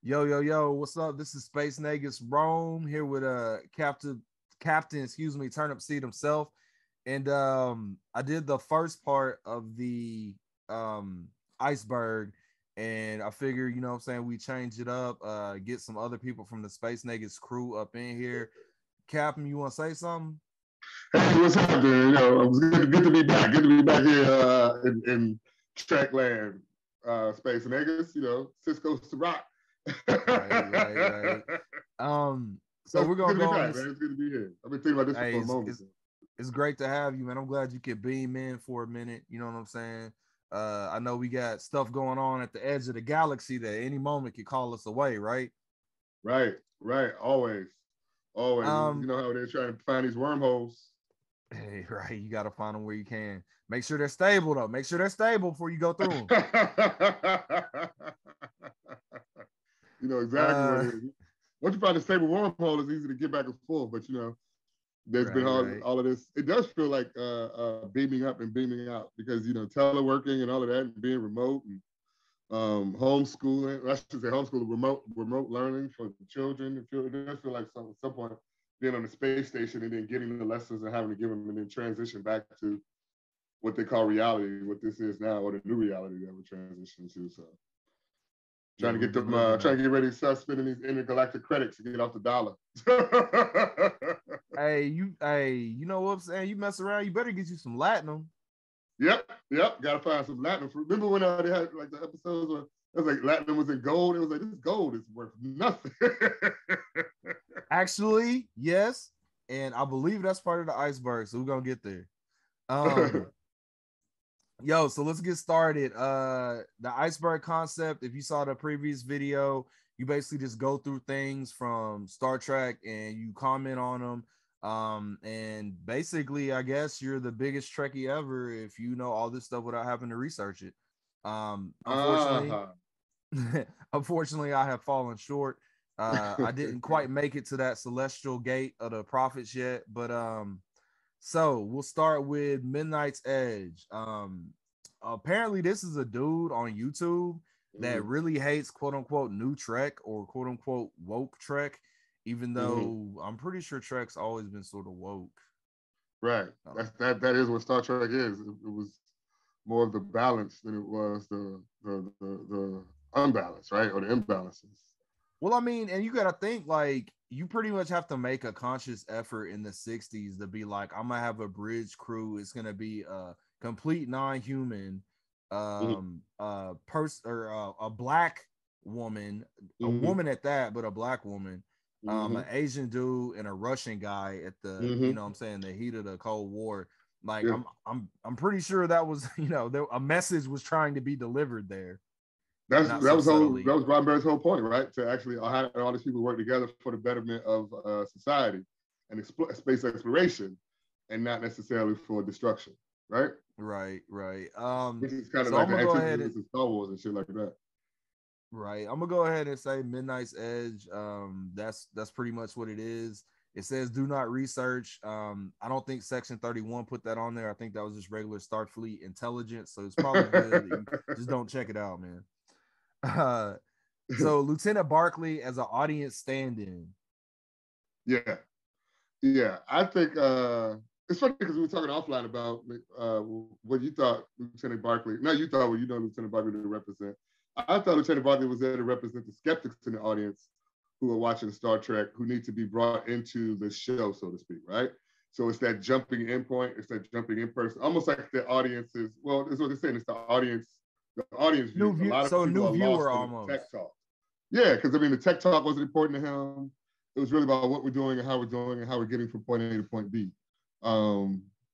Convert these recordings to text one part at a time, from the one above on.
Yo, yo, yo, what's up? This is Space Negus Rome here with Captain, excuse me, Turnip Seed himself. And I did the first part of the iceberg, and I figure, you know what I'm saying, we change it up, get some other people from the Space Negus crew up in here. Captain, you want to say something? Hey, what's happening? It was good to be back. Good to be back here in Trek land, Space Negus. Cisco's to rock. Right. So we're Good gonna to be go on back, this. man. It's good to be here. I've been thinking about this Hey, for a moment. it's great to have you, man. I'm glad you could beam in for a minute. You know what I'm saying? I know we got stuff going on at the edge of the galaxy that any moment could call us away, right? Right. Always. You Um, know how they're trying to find these wormholes. hey, right. You got to find them where you can. Make sure they're stable, though. Make sure they're stable before you go through them. You know exactly what Uh, it is. Once you find a stable wormhole, it's easy to get back and forth. But there's been right. all of this. It does feel like beaming up and beaming out because teleworking and all of that, and being remote and homeschooling. I should say homeschooling, remote learning for the children. It does feel like at some point being on the space station and then getting the lessons and having to give them and then transition back to what they call reality, what this is now, or the new reality that we're transitioning to. So Yeah, trying to we've get been them, living trying a. to get ready to start spending these intergalactic credits to get off the dollar. Hey, you know what I'm saying? You mess around, you better get you some Latinum. Yep. Got to find some Latinum. Remember when they had like the episodes where it was like Latinum was in gold? It was like, this gold is worth nothing. Actually, yes. And I believe that's part of the iceberg. So we're gonna get there. Um, Yo, so let's get started. The iceberg concept, if you saw the previous video, you basically just go through things from Star Trek and you comment on them. And basically, I guess you're the biggest Trekkie ever if you know all this stuff without having to research it. Unfortunately, uh-huh. unfortunately, I have fallen short. I didn't quite make it to that celestial gate of the prophets yet, but so we'll start with Midnight's Edge. Apparently, this is a dude on YouTube that really hates quote unquote new Trek or quote unquote woke Trek, even though I'm pretty sure Trek's always been sort of woke. Right. That is what Star Trek is. It was more of the balance than it was the unbalance, right? Or the imbalances. Well, I mean, and you got to think like you pretty much have to make a conscious effort in the 60s to be like, I'm gonna have a bridge crew. It's gonna be a complete non-human person or a black woman, a woman at that, but a black woman, an Asian dude and a Russian guy at the, you know what I'm saying, the heat of the Cold War. Like Yeah. I'm pretty sure that was, a message was trying to be delivered there. That Not so subtly. was Roddenberry's whole point, right? To actually have all these people work together for the betterment of society and space exploration, and not necessarily for destruction, right? Right. Which is kind of So like I'm the gonna go ahead antithesis and of Star Wars and shit like that. right. I'm gonna go ahead and say Midnight's Edge. That's pretty much what it is. It says do not research. I don't think Section 31 put that on there. I think that was just regular Starfleet intelligence. So it's probably good that you just don't check it out, man. So Lieutenant Barclay as an audience stand-in. Yeah. I think it's funny because we were talking offline about what you thought Lieutenant Barclay. No, you thought what you know Lieutenant Barclay to represent. I thought Lieutenant Barclay was there to represent the skeptics in the audience who are watching Star Trek, who need to be brought into the show, so to speak, right? So it's that jumping in point. It's that jumping in person, almost like the audience is. Well, it's what they're saying. It's the audience. The audience view. A lot of people new are viewer lost in the almost. tech talk. Yeah, because I mean, the tech talk wasn't important to him. It was really about what we're doing and how we're doing and how we're getting from point A to point B,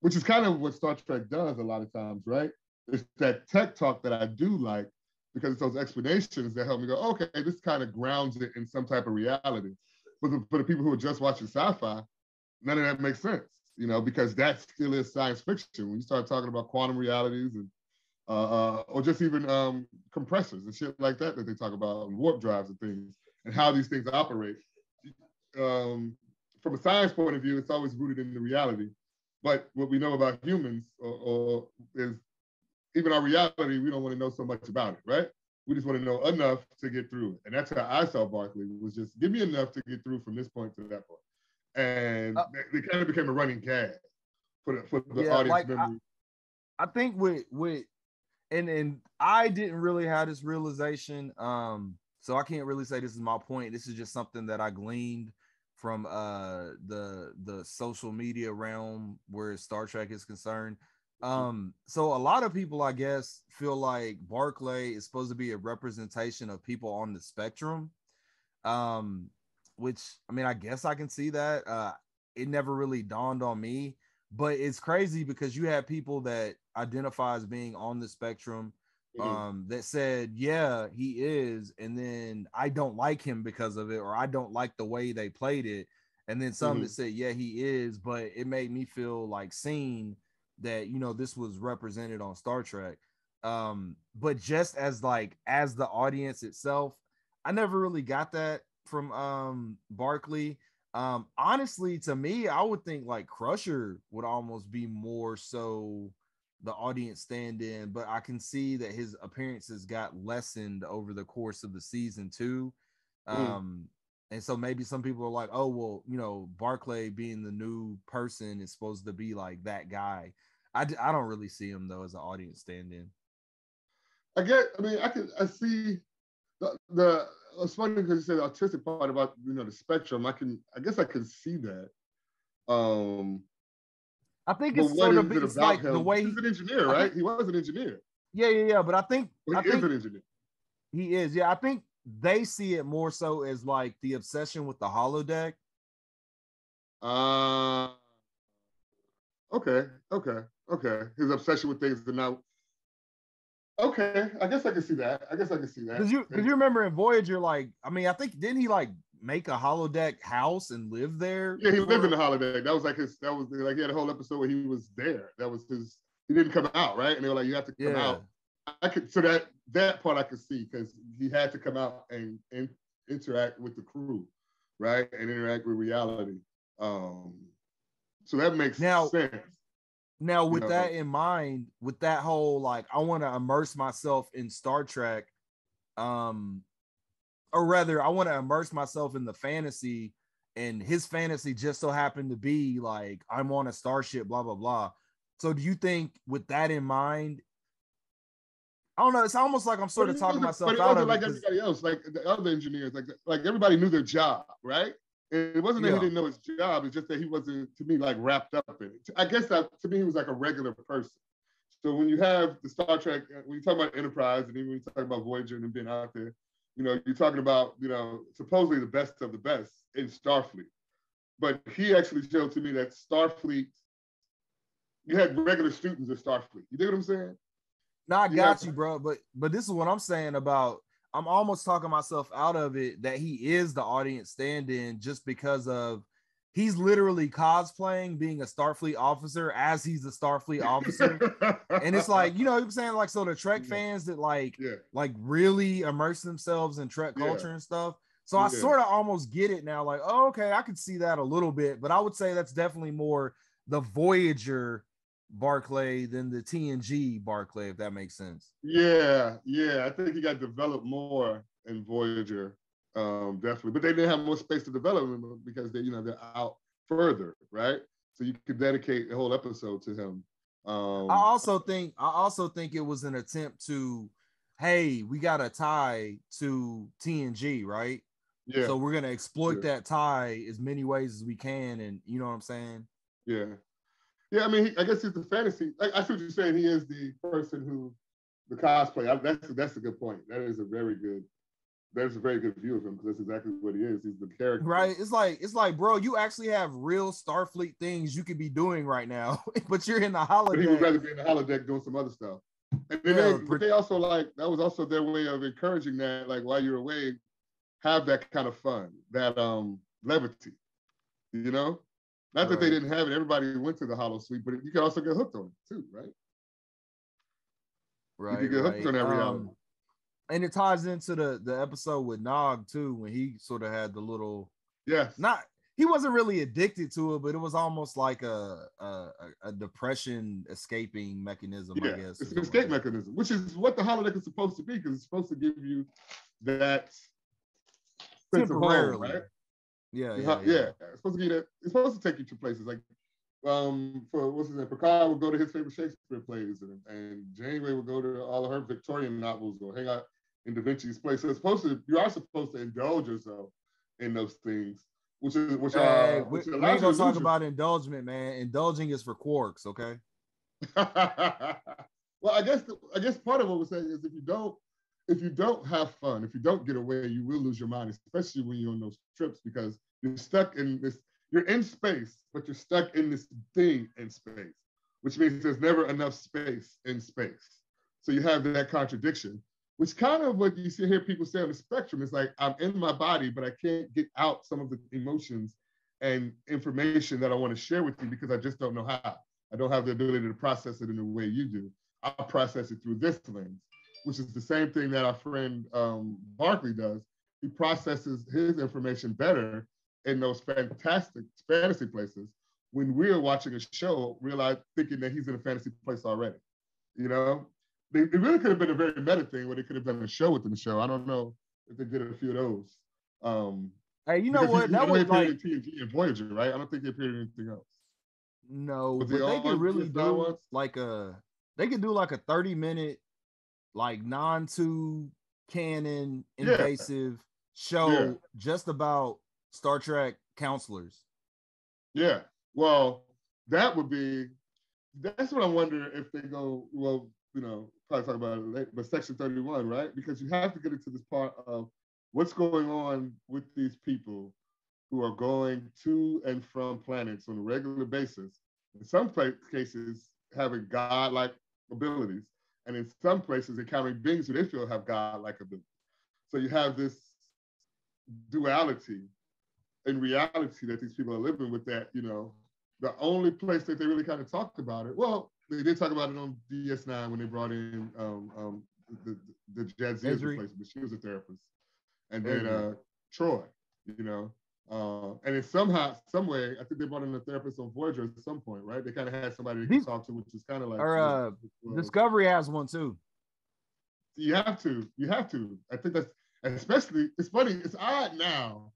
which is kind of what Star Trek does a lot of times, right? It's that tech talk that I do like because it's those explanations that help me go, okay, this kind of grounds it in some type of reality. But for the people who are just watching sci-fi, none of that makes sense, because that still is science fiction. When you start talking about quantum realities and or just even compressors and shit like that they talk about, and warp drives and things, and how these things operate. From a science point of view, it's always rooted in the reality. But what we know about humans is even our reality, we don't want to know so much about it, right? We just want to know enough to get through. And that's how I saw Barkley, was just give me enough to get through from this point to that point. And they kind of became a running gag for the audience memory. I think with and I didn't really have this realization. So I can't really say this is my point. This is just something that I gleaned from the social media realm where Star Trek is concerned. So a lot of people, I guess, feel like Barclay is supposed to be a representation of people on the spectrum. Which, I mean, I guess I can see that. It never really dawned on me, but it's crazy because you have people that identify as being on the spectrum, that said, yeah, he is, and then I don't like him because of it, or I don't like the way they played it, and then some that said, yeah, he is, but it made me feel like seen, that, you know, this was represented on Star Trek. But just as the audience itself, I never really got that from Barkley. Honestly, to me, I would think like Crusher would almost be more so the audience stand-in, but I can see that his appearances got lessened over the course of the season too. And so maybe some people are like, oh, well, you know, Barclay being the new person is supposed to be like that guy. I don't really see him though as an audience stand-in. I see the it's funny because you said the artistic part about, you know, the spectrum. I guess I can see that. I think it's sort of it's like him? The way he's an engineer, right? He was an engineer. Yeah. But I think he is an engineer. He is. Yeah, I think they see it more so as like the obsession with the holodeck. Okay. His obsession with things that now. Okay, I guess I can see that. Because you remember in Voyager, like, I mean, I think didn't he like make a holodeck house and live there? Yeah, he lived in the holodeck. That was like he had a whole episode where he was there. That was his. He didn't come out, right? And they were like, you have to come out. That part I could see, because he had to come out and interact with the crew, right, and interact with reality. So that makes sense. Now, with that in mind, with that whole, like, I want to immerse myself in Star Trek, or rather, I want to immerse myself in the fantasy, and his fantasy just so happened to be like, I'm on a starship, blah, blah, blah. So do you think with that in mind, I don't know, it's almost like I'm sort of talking myself out of it. Like everybody else, like the other engineers, like everybody knew their job, right? It wasn't that he didn't know his job. It's just that he wasn't, to me, like wrapped up in it. I guess that, to me, he was like a regular person. So when you have the Star Trek, when you talk about Enterprise, and even when you talk about Voyager and them being out there, you know, you're talking about, you know, supposedly the best of the best in Starfleet. But he actually showed to me that Starfleet, you had regular students at Starfleet. You dig what I'm saying? No, I got you, bro. But this is what I'm saying about, I'm almost talking myself out of it, that he is the audience stand-in just because of, he's literally cosplaying being a Starfleet officer as he's a Starfleet officer. And it's like, you know what I'm saying? Like, so the Trek fans that like really immerse themselves in Trek culture and stuff. So I sort of almost get it now. Like, oh, okay, I could see that a little bit, but I would say that's definitely more the Voyager Barclay than the TNG Barclay, if that makes sense. Yeah. I think he got developed more in Voyager, definitely. But they didn't have more space to develop him because they're out further, right? So you could dedicate a whole episode to him. I also think it was an attempt to, hey, we got a tie to TNG, right? Yeah. So we're gonna exploit that tie as many ways as we can, and you know what I'm saying? Yeah. Yeah, I mean, I guess he's the fantasy. I see what you're saying. He is the person who, the cosplay. That's a good point. That's a very good view of him, because that's exactly what he is. He's the character. Right. It's like, bro, you actually have real Starfleet things you could be doing right now, but you're in the holodeck. But he would rather be in the holodeck doing some other stuff. And then they also, like, that was also their way of encouraging that, like, while you're away, have that kind of fun, that levity, you know? Not that they didn't have it. Everybody went to the holo suite, but you could also get hooked on it too, right? Right. You could get hooked on that reality. And it ties into the episode with Nog too, when he sort of had the little, he wasn't really addicted to it, but it was almost like a depression escaping mechanism, I Yeah, guess. it's an escape mechanism, which is what the holodeck is supposed to be, because it's supposed to give you that sense of home, right? Yeah. It's supposed to be that. It's supposed to take you to places like, for what's his name? Picard would go to his favorite Shakespeare plays, and Janeway would go to all of her Victorian novels or hang out in Da Vinci's place. So you are supposed to indulge yourself in those things, which we ain't gonna talk about indulgement, man. Indulging is for quarks, okay? Well, I guess part of what we're saying is if you don't have fun, if you don't get away, you will lose your mind, especially when you're on those trips, because you're stuck in this. You're in space, but you're stuck in this thing in space, which means there's never enough space in space. So you have that contradiction, which kind of what you hear people say on the spectrum is like, I'm in my body, but I can't get out some of the emotions and information that I want to share with you because I just don't know how. I don't have the ability to process it in the way you do. I'll process it through this lens, which is the same thing that our friend Barkley does. He processes his information better in those fantastic fantasy places when we're watching a show, thinking that he's in a fantasy place already. You know, it really could have been a very meta thing where they could have done a show within the show. I don't know if they did a few of those. Hey, you know what? That was like in TNG and Voyager, right? I don't think they appeared in anything else. No, but they could really do like they could do like a 30-minute, like non-to canon invasive show just about Star Trek counselors. Yeah. Well, that's what I wonder if they go, well, probably talk about it later, but Section 31, right? Because you have to get into this part of what's going on with these people who are going to and from planets on a regular basis. In some cases, having godlike abilities, and in some places, encountering beings who they feel have godlike abilities. So you have this duality in reality that these people are living with, that, the only place that they really kind of talked about it, well, they did talk about it on DS9 when they brought in the Jadzia's replacement, but she was a therapist. And then Troy, and in some way, I think they brought in a therapist on Voyager at some point, right? They kind of had somebody they could talk to, which is kind of like... Discovery has one too. You have to. I think that's, especially, it's funny, it's odd now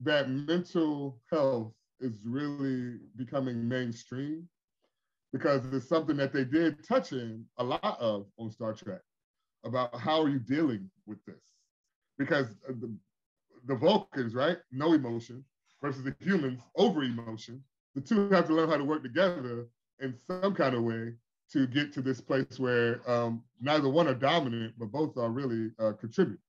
that mental health is really becoming mainstream, because it's something that they did touch in a lot of on Star Trek, about how are you dealing with this? Because the Vulcans, right, no emotion, versus the humans, over emotion. The two have to learn how to work together in some kind of way to get to this place where neither one are dominant, but both are really contribute.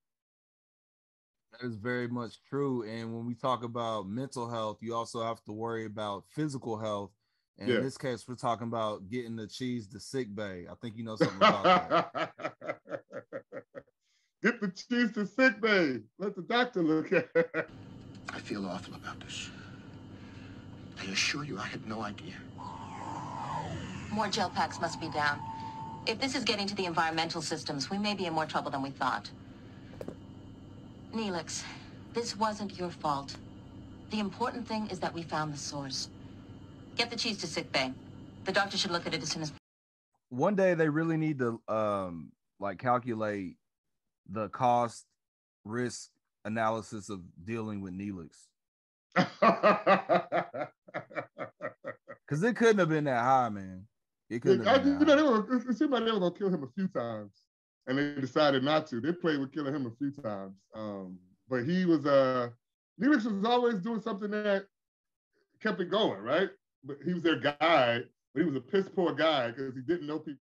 That is very much true. And when we talk about mental health, you also have to worry about physical health. And in this case, we're talking about getting the cheese to sick bay. I think you know something about that. Get the cheese to sick bay. Let the doctor look at it. I feel awful about this. I assure you, I had no idea. More gel packs must be down. If this is getting to the environmental systems, we may be in more trouble than we thought. Neelix, this wasn't your fault. The important thing is that we found the source. Get the cheese to sick bay. The doctor should look at it as soon as... One day they really need to calculate the cost risk analysis of dealing with Neelix. Because it couldn't have been that high, man. It couldn't have been that high. It seemed like they were going to kill him a few times, and they decided not to. They played with killing him a few times. But he was, Neelix was always doing something that kept it going, right? But he was their guide, but he was a piss poor guy because he didn't know people